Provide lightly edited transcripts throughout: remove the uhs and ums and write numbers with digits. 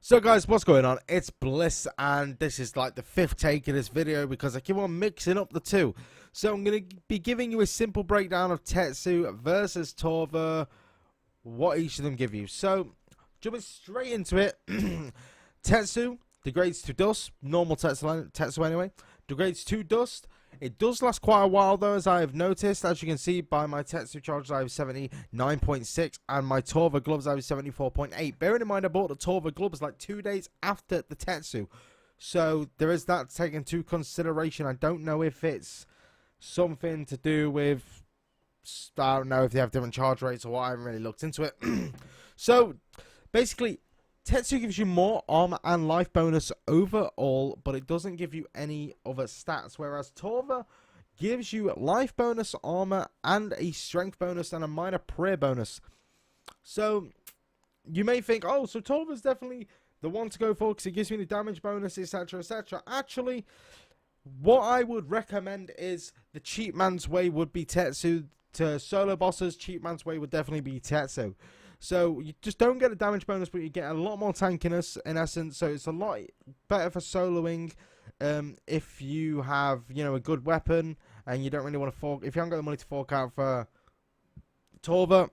So guys, what's going on? It's Bliss, and this is like the fifth take of this video because I keep on mixing up the two. So I'm going to be giving you a simple breakdown of Tetsu versus Torva, what each of them give you. So, jumping straight into it, Tetsu degrades to dust, normal Tetsu anyway, degrades to dust. It does last quite a while though, as I have noticed. As you can see by my Tetsu charges, I have 79.6, and my Torva gloves, I have 74.8. Bearing in mind, I bought the Torva gloves like 2 days after the Tetsu, so there is that taken into consideration. I don't know if it's something to do with, I don't know if they have different charge rates or what. I haven't really looked into it. So basically, Tetsu gives you more armor and life bonus overall, but it doesn't give you any other stats, whereas Torva gives you life bonus, armor, and a strength bonus and a minor prayer bonus. So you may think, oh, so Torva's definitely the one to go for because it gives me the damage bonus, etc, etc. Actually, what I would recommend is the cheap man's way would be Tetsu. To solo bosses, cheap man's way would definitely be Tetsu. So you just don't get a damage bonus, but you get a lot more tankiness in essence. So it's a lot better for soloing if you have, you know, a good weapon and you don't really want to fork. If you haven't got the money to fork out for Torva,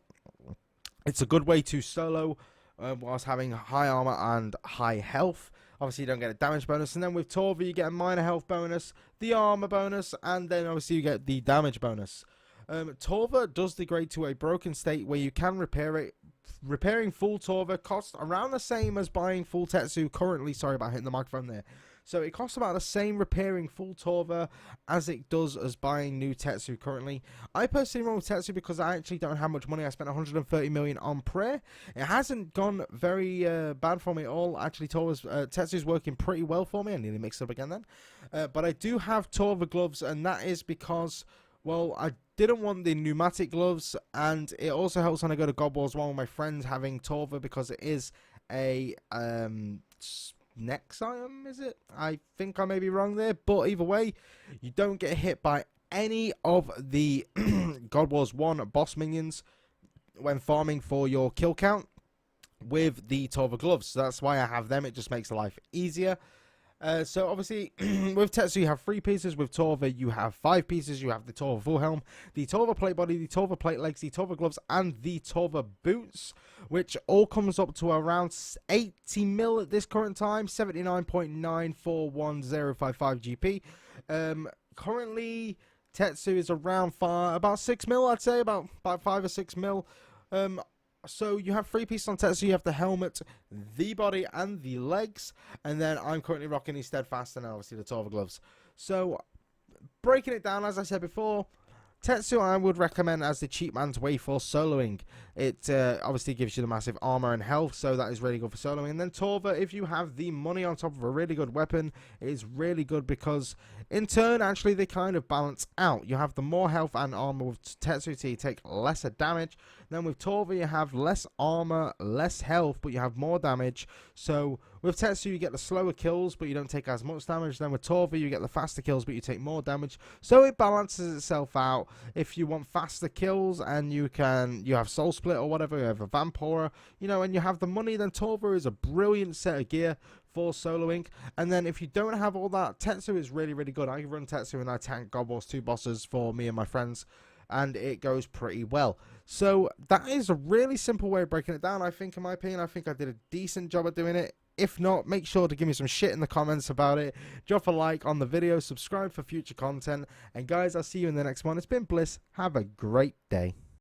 it's a good way to solo whilst having high armor and high health. Obviously, you don't get a damage bonus, and then with Torva, you get a minor health bonus, the armor bonus, and then obviously you get the damage bonus. Torva does degrade to a broken state where you can repair it. Repairing full Torva costs around the same as buying full Tetsu currently. Sorry about hitting the microphone there. So it costs about the same repairing full Torva as it does as buying new Tetsu currently. I personally run with Tetsu because I actually don't have much money. I spent 130 million on prayer. It hasn't gone very bad for me at all. Actually, Tetsu's working pretty well for me. I nearly mixed it up again then. But I do have Torva gloves, and that is because, well, I didn't want the pneumatic gloves, and it also helps when I go to God Wars 1 with my friends having Torva because it is a next item, is it? I think I may be wrong there, but either way, you don't get hit by any of the God Wars 1 boss minions when farming for your kill count with the Torva gloves. So that's why I have them. It just makes life easier. So obviously with Tetsu you have 3 pieces, with Torva you have 5 pieces. You have the Torva full helm, the Torva plate body, the Torva plate legs, the Torva gloves, and the Torva boots, which all comes up to around 80 mil at this current time, 79.941055 GP. Currently Tetsu is around about 6 mil, I'd say, about 5 or 6 mil. So you have 3 pieces on Tetsu. You have the helmet, the body, and the legs. And then I'm currently rocking the Steadfast and obviously the Torva gloves. So breaking it down, as I said before, Tetsu I would recommend as the cheap man's way for soloing. It obviously gives you the massive armor and health, so that is really good for soloing. And then Torva, if you have the money on top of a really good weapon, it is really good because in turn, actually, they kind of balance out. You have the more health and armor with Tetsu, so you take lesser damage. Then with Torva, you have less armor, less health, but you have more damage. So with Tetsu, you get the slower kills, but you don't take as much damage. Then with Torva, you get the faster kills, but you take more damage. So it balances itself out. If you want faster kills and you have Soul Split or whatever, you have a Vampora, you know, and you have the money, then Torva is a brilliant set of gear for soloing. And then if you don't have all that, Tetsu is really, really good. I run Tetsu and I tank God Wars 2 bosses for me and my friends, and it goes pretty well. So that is a really simple way of breaking it down. I think, in my opinion, I think I did a decent job at doing it. If not, make sure to give me some shit in the comments about it. Drop a like on the video, subscribe for future content, and guys, I'll see you in the next one. It's been Bliss. Have a great day.